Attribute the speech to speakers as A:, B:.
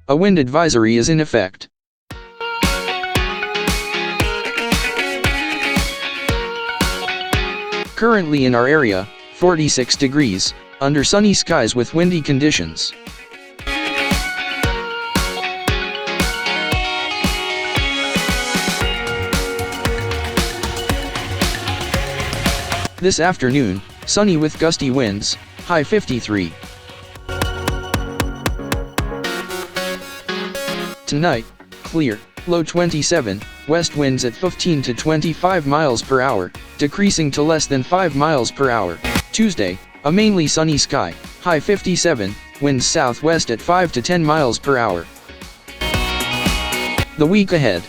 A: a wind advisory is in effect. Currently in our area, 46 degrees, under sunny skies with windy conditions. This afternoon, sunny with gusty winds, high 53. Tonight, clear, low 27, west winds at 15 to 25 miles per hour, decreasing to less than 5 miles per hour. Tuesday, a mainly sunny sky, high 57, winds southwest at 5 to 10 miles per hour. The week ahead.